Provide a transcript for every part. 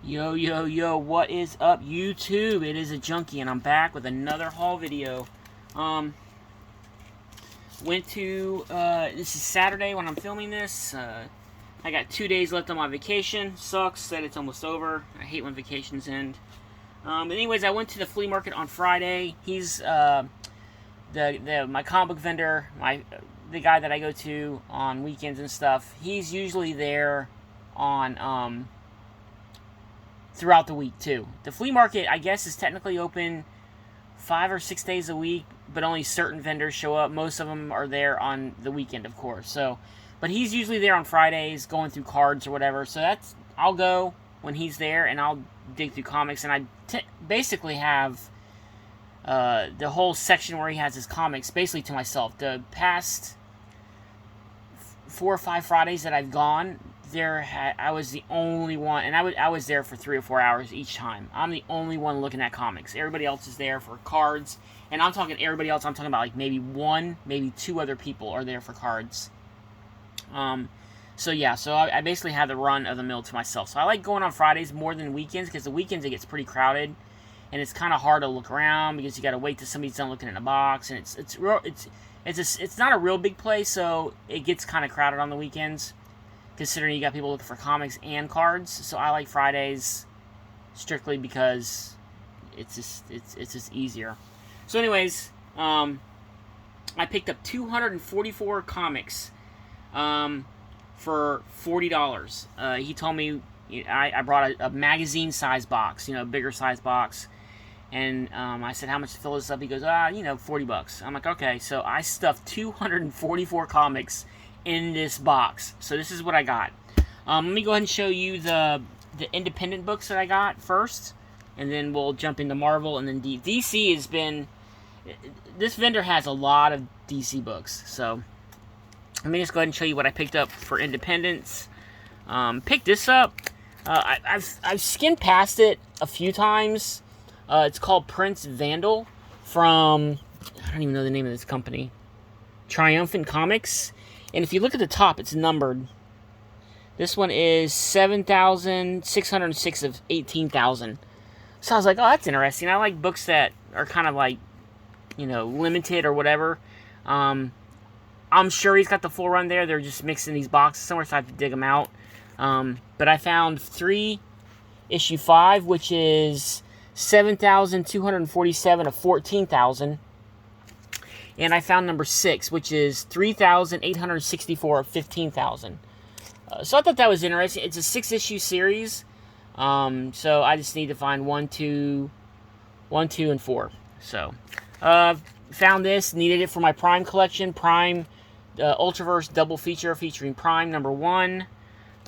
Yo, yo, yo, what is up, YouTube? It is a Junkie, and I'm back with another haul video. This is Saturday when I'm filming this. I got 2 days left on my vacation. Sucks that it's almost over. I hate when vacations end. But anyways, I went to the flea market on Friday. He's, my comic book vendor, the guy that I go to on weekends and stuff. He's usually there on, throughout the week too. The flea market, I guess, is technically open 5 or 6 days a week, but only certain vendors show up. Most of them are there on the weekend, of course. So, but he's usually there on Fridays, going through cards or whatever. So I'll go when he's there, and I'll dig through comics, and I basically have the whole section where he has his comics basically to myself. The past 4 or 5 Fridays that I've gone, I was the only one, and I was there for 3 or 4 hours each time. I'm the only one looking at comics. Everybody else is there for cards, and I'm talking everybody else. I'm talking about like maybe 1, maybe 2 other people are there for cards. So I basically have the run of the mill to myself. So I like going on Fridays more than weekends, because the weekends it gets pretty crowded, and it's kind of hard to look around because you got to wait till somebody's done looking in a box, and it's not a real big place, so it gets kind of crowded on the weekends, considering you got people looking for comics and cards. So I like Fridays strictly because it's just easier. So anyways, I picked up 244 comics for $40. He told me I brought a magazine size box, a bigger size box. And I said, how much to fill this up? He goes, $40. I'm like, okay. So I stuffed 244 comics in this box. So this is what I got. Let me go ahead and show you the independent books that I got first, and then we'll jump into Marvel, and then DC has been... This vendor has a lot of DC books, so let me just go ahead and show you what I picked up for independents. Picked this up. I've skimmed past it a few times. It's called Prince Vandal from... I don't even know the name of this company. Triumphant Comics. And if you look at the top, it's numbered. This one is 7,606 of 18,000. So I was like, oh, that's interesting. I like books that are kind of like, limited or whatever. I'm sure he's got the full run there. They're just mixing these boxes somewhere, so I have to dig them out. But I found issue 5, which is 7,247 of 14,000. And I found number 6, which is 3,864 of 15,000. So I thought that was interesting. It's a 6-issue series. So I just need to find 1, 2, and 4. So, found this. Needed it for my Prime collection. Prime Ultraverse double feature featuring Prime number 1.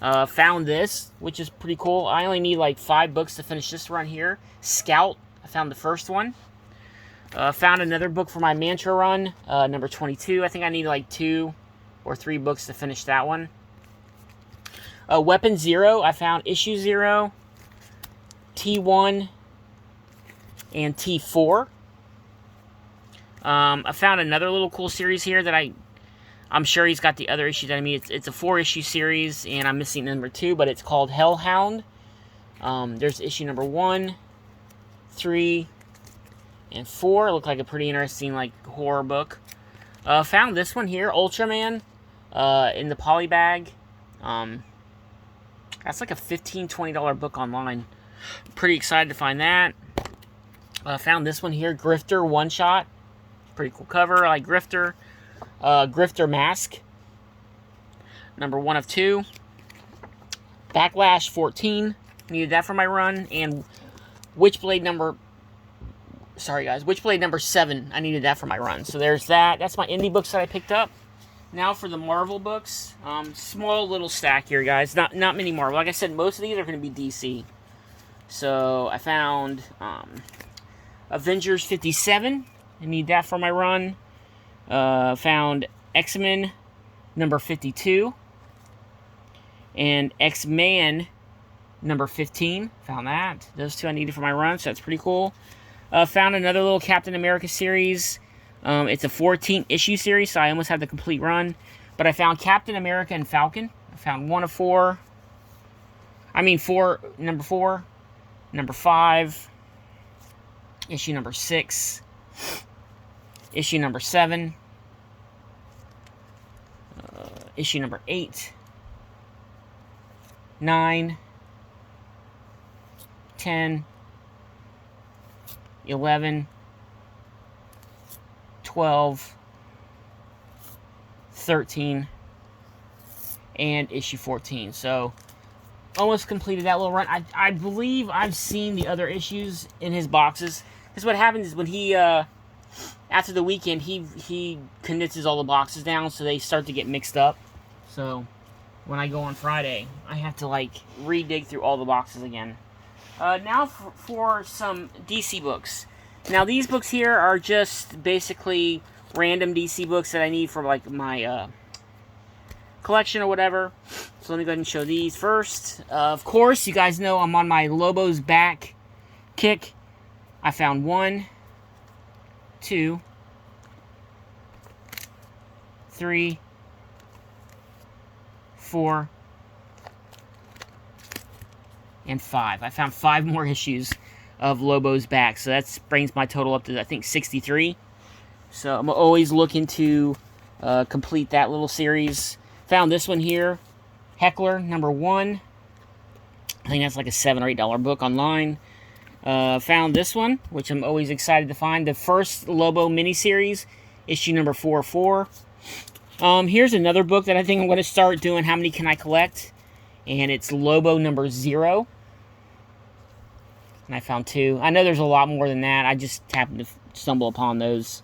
Found this, which is pretty cool. I only need like 5 books to finish this run here. Scout. I found the first one. Found another book for my Mantra run, number 22. I think I need like 2 or 3 books to finish that one. Weapon 0, I found issue 0, T1, and T4. I found another little cool series here that I'm sure he's got the other issues that I mean. It's a 4-issue series, and I'm missing number 2, but it's called Hellhound. There's issue number 1, 3, and 4. Looked like a pretty interesting, horror book. Found this one here, Ultraman, in the poly bag. That's like a $15, $20 book online. Pretty excited to find that. Found this one here, Grifter One Shot. Pretty cool cover. I like Grifter. Grifter Mask. Number 1 of 2. Backlash 14. Needed that for my run. And Witchblade number 7. I needed that for my run. So there's that. That's my indie books that I picked up. Now for the Marvel books. Small little stack here, guys. Not many Marvel. Like I said, most of these are going to be DC. So I found Avengers 57. I need that for my run. Found X-Men number 52. And X-Man number 15. Found that. Those 2 I needed for my run, so that's pretty cool. Found another little Captain America series. It's a 14-issue series, so I almost had the complete run. But I found Captain America and Falcon. I found 1 of 4. Number 4, number 5, issue number 6, issue number 7, issue number 8, 9, 10, 11, 12, 13, and issue 14. So, almost completed that little run. I believe I've seen the other issues in his boxes. Because what happens is when he, after the weekend, he condenses all the boxes down so they start to get mixed up. So, when I go on Friday, I have to, like, re-dig through all the boxes again. Now for some DC books. Now, these books here are just basically random DC books that I need for, like, my, collection or whatever. So let me go ahead and show these first. Of course, you guys know I'm on my Lobo's back kick. I found 1, 2, 3, 4, and 5. I found 5 more issues of Lobo's back. So that brings my total up to, I think, 63. So I'm always looking to complete that little series. Found this one here, Heckler, number 1. I think that's like a $7 or $8 book online. Found this one, which I'm always excited to find. The first Lobo miniseries, issue number 404. Here's another book that I think I'm going to start doing. How many can I collect? And it's Lobo number 0. And I found 2. I know there's a lot more than that. I just happened to stumble upon those.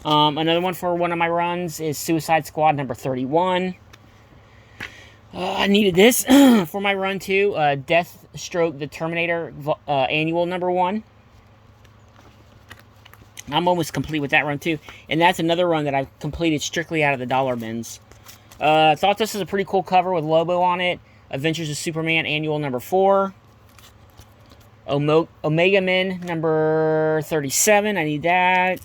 Another one for one of my runs is Suicide Squad number 31. I needed this for my run too. Deathstroke the Terminator annual number 1. I'm almost complete with that run too. And that's another run that I completed strictly out of the dollar bins. I thought this was a pretty cool cover with Lobo on it. Adventures of Superman annual number 4. Omega Men number 37. I need that.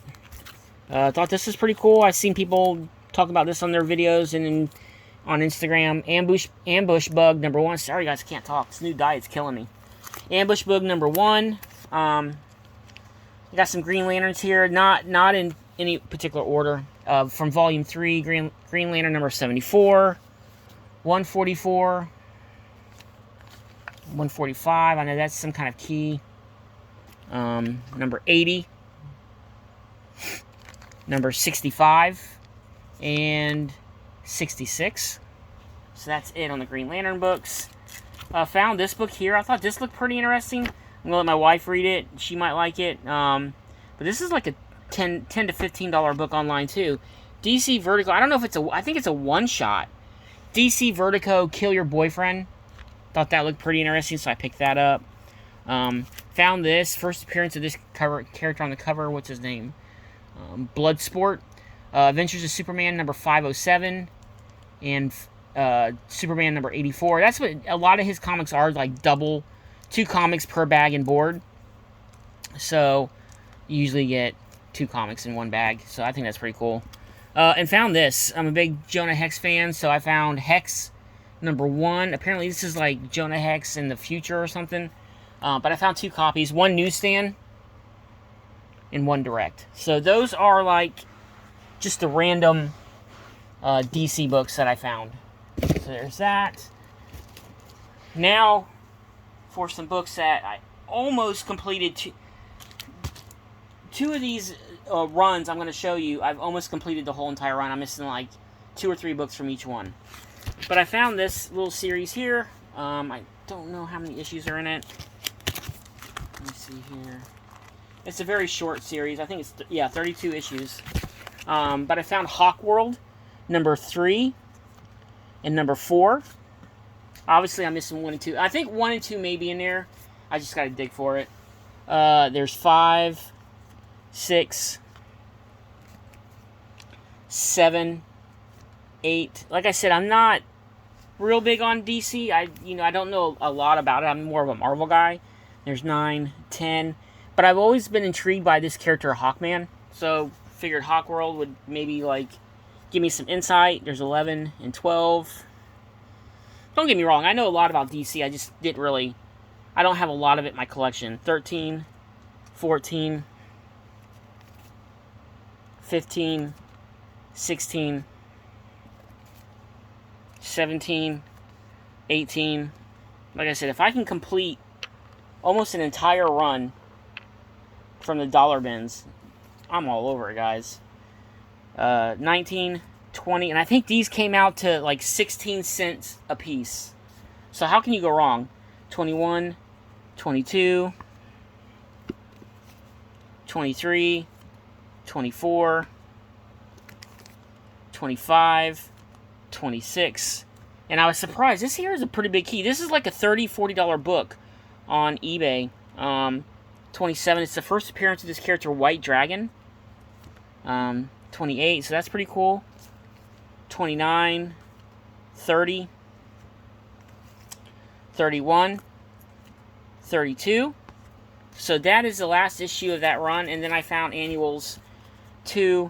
I thought this was pretty cool. I've seen people talk about this on their videos and on Instagram. Ambush Bug number 1. Sorry guys, I can't talk. This new diet's killing me. Ambush Bug number 1. I got some Green Lanterns here, not in any particular order. From Volume 3, Green Lantern number 74, 144, 145. I know that's some kind of key. Number 80, number 65, and 66. So that's it on the Green Lantern books. Found this book here. I thought this looked pretty interesting. I'm going to let my wife read it. She might like it. But this is like a $10 to $15 book online too. DC Vertigo. I don't know if it's I think it's a one-shot. DC Vertigo Kill Your Boyfriend. Thought that looked pretty interesting, so I picked that up. Found this. First appearance of this character on the cover. What's his name? Bloodsport. Adventures of Superman number 507. And Superman number 84. That's what a lot of his comics are, like 2 comics per bag and board. So you usually get 2 comics in one bag. So I think that's pretty cool. And found this. I'm a big Jonah Hex fan, so I found Hex number 1. Apparently this is like Jonah Hex in the future or something. But I found 2 copies. 1 newsstand and 1 direct. So those are like just the random DC books that I found. So there's that. Now for some books that I almost completed. Two of these runs I'm going to show you, I've almost completed the whole entire run. I'm missing like 2 or 3 books from each one. But I found this little series here. I don't know how many issues are in it. Let me see here. It's a very short series. I think it's, 32 issues. But I found Hawkworld, number 3, and number 4. Obviously, I'm missing 1 and 2. I think 1 and 2 may be in there. I just got to dig for it. There's 5, 6, 7, 8. Like I said, I'm not real big on DC. I don't know a lot about it. I'm more of a Marvel guy. There's 9, 10. But I've always been intrigued by this character, Hawkman. So, figured Hawkworld would maybe, like, give me some insight. There's 11 and 12. Don't get me wrong, I know a lot about DC, I just didn't really... I don't have a lot of it in my collection. 13, 14, 15, 16, 17, 18. Like I said, if I can complete almost an entire run from the dollar bins, I'm all over it, guys. 19, 20, and I think these came out to like 16 cents a piece. So how can you go wrong? 21, 22, 23, 24, 25, 26. And I was surprised. This here is a pretty big key. This is like a $30, $40 book on eBay. 27. It's the first appearance of this character, White Dragon. 28. So that's pretty cool. 29, 30, 31, 32. So that is the last issue of that run. And then I found annuals 2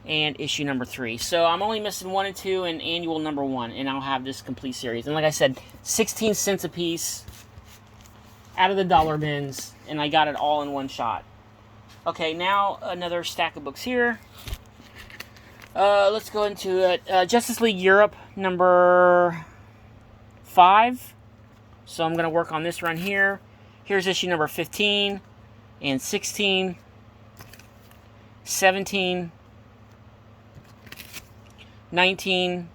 and issue number 3. So I'm only missing 1 and 2 and annual number 1, and I'll have this complete series. And like I said, 16 cents a piece out of the dollar bins, and I got it all in one shot. Okay, now another stack of books here. Let's go into it. Justice League Europe number 5. So I'm going to work on this run here. Here's issue number 15 and 16, 17, 19,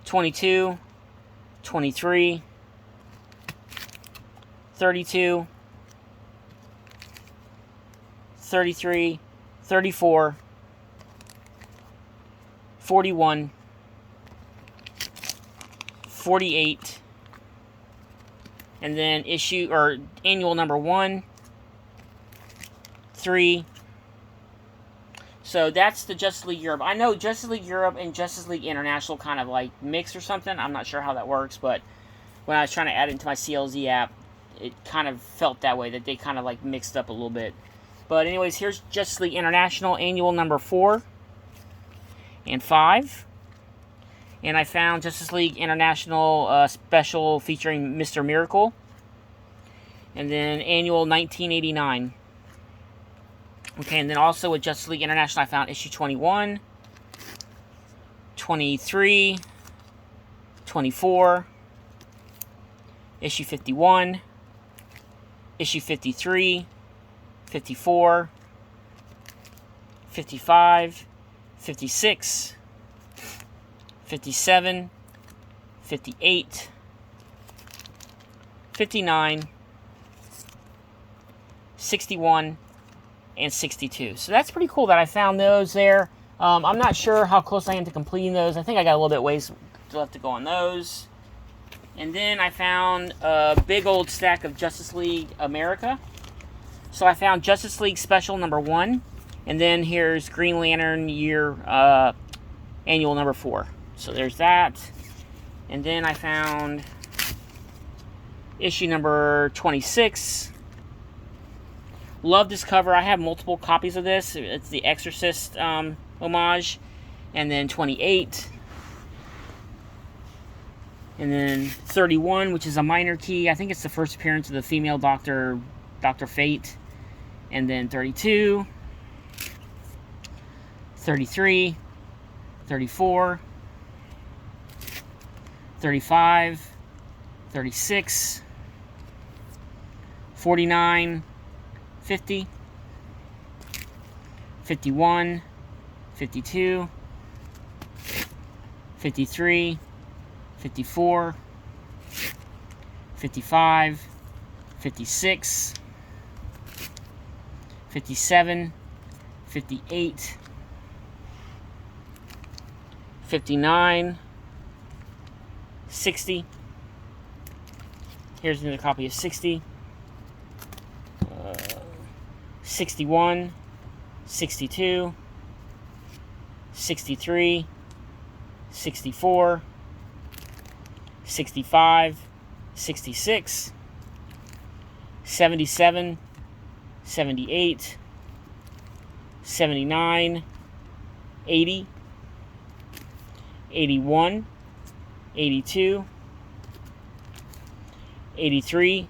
22, 23, 32, 33, 34, 41, 48, and then issue or annual number 1, 3. So that's the Justice League Europe. I know Justice League Europe and Justice League International kind of like mix or something. I'm not sure how that works, but when I was trying to add it into my CLZ app, it kind of felt that way, that they kind of like mixed up a little bit. But anyways, here's Justice League International annual number 4 and 5. And I found Justice League International special featuring Mr. Miracle. And then annual 1989. Okay, and then also with Justice League International, I found issue 21, 23, 24, issue 51, issue 53, 54, 55, 56, 57, 58, 59, 61, and 62. So that's pretty cool that I found those there. I'm not sure how close I am to completing those. I think I got a little bit ways left to go on those. And then I found a big old stack of Justice League America. So I found Justice League Special number 1. And then here's Green Lantern Year Annual number 4. So there's that. And then I found issue number 26. Love this cover. I have multiple copies of this. It's the Exorcist homage. And then 28. And then 31, which is a minor key. I think it's the first appearance of the female Dr. Fate. And then 32. 33. 34. 35. 36. 49. 50, 51, 52, 53, 54, 55, 56, 57, 58, 59, 60. Here's another copy of 60. 61, 62, 63, 64, 65, 66, 77, 78, 79, 80, 81, 82, 83,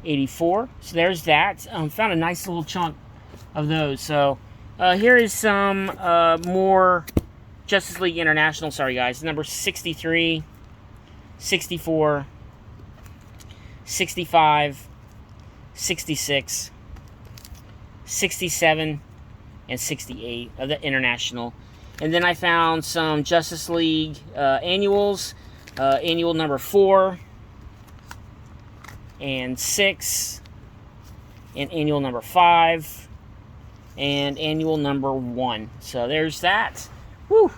84. So there's that. Found a nice little chunk of those. So here is some more Justice League International. Sorry guys, number 63, 64, 65, 66, 67, and 68 of the International. And then I found some Justice League annuals. Annual number 4 and 6, and annual number 5, and annual number 1. So there's that. Woo!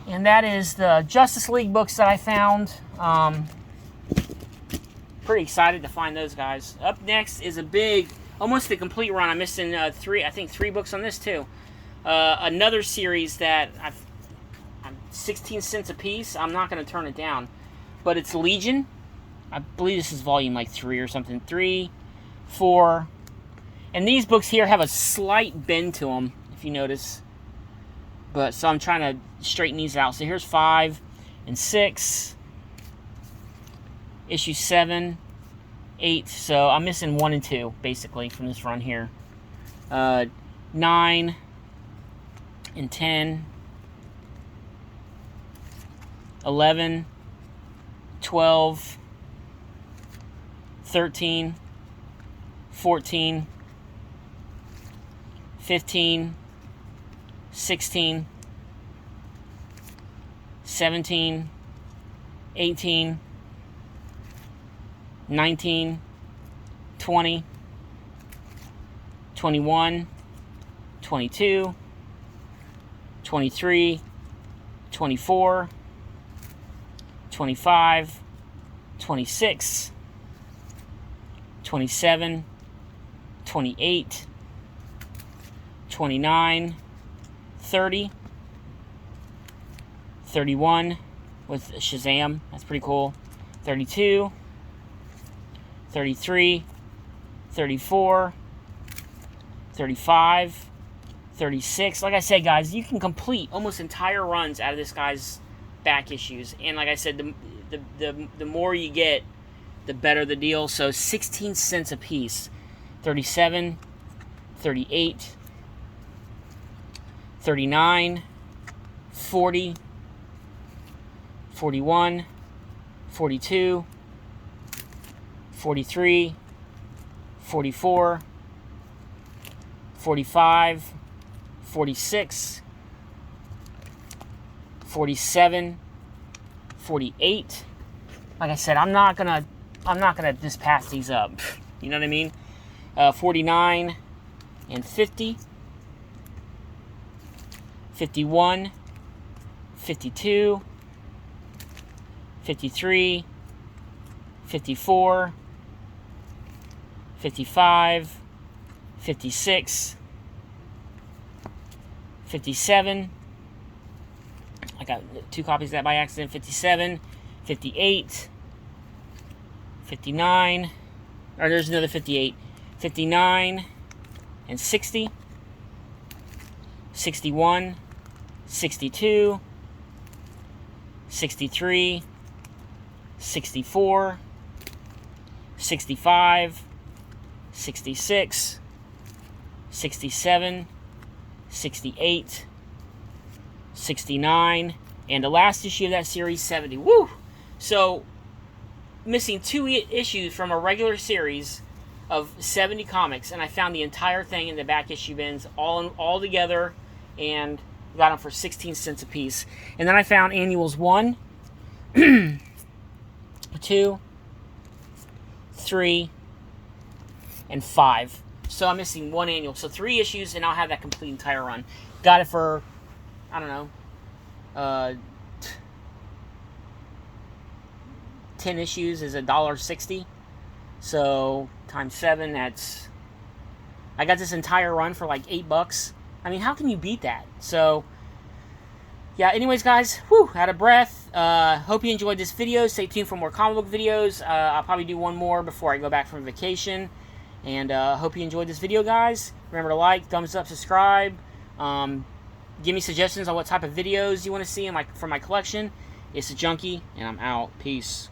And that is the Justice League books that I found. Pretty excited to find those guys. Up next is a big, almost a complete run. I'm missing three books on this too. Another series that I'm 16 cents a piece. I'm not going to turn it down, but it's Legion. I believe this is volume like 3 or something. 3, 4, and these books here have a slight bend to them, if you notice. But so I'm trying to straighten these out. So here's 5 and 6, issue 7, 8. So I'm missing 1 and 2 basically from this run here. 9 and 10, 11, 12, 13, 14, 15, 16, 17, 18, 19, 20, 21, 22, 23, 24, 25, 26, 27, 28, 29, 30, 31 with Shazam, that's pretty cool, 32, 33, 34, 35, 36. Like I said, guys, you can complete almost entire runs out of this guy's back issues. And like I said, the more you get, the better the deal. So 16 cents a piece. 37, 38, 39, 40, 41, 42, 43, 44, 45, 46, 47, 48. Like I said, I'm not gonna just pass these up. You know what I mean? 49 and 50, 51, 52, 53, 54, 55, 56, 57. I got 2 copies of that by accident. 57, 58, 59, or there's another 58, 59, and 60, 61, 62, 63, 64, 65, 66, 67, 68, 69, and the last issue of that series, 70. Woo! So, missing 2 issues from a regular series of 70 comics, and I found the entire thing in the back issue bins all together, and got them for 16 cents a piece. And then I found annuals 1, 2, 3, and 5. So I'm missing 1 annual. So 3 issues, and I'll have that complete entire run. Got it for, I don't know, 10 issues is $1.60. So times 7, that's, I got this entire run for like $8. I mean, how can you beat that? So yeah, anyways, guys, whew, out of breath. Hope you enjoyed this video. Stay tuned for more comic book videos. I'll probably do one more before I go back from vacation. And hope you enjoyed this video, guys. Remember to like, thumbs up, subscribe. Give me suggestions on what type of videos you want to see in for my collection. It's a Junkie, and I'm out. Peace.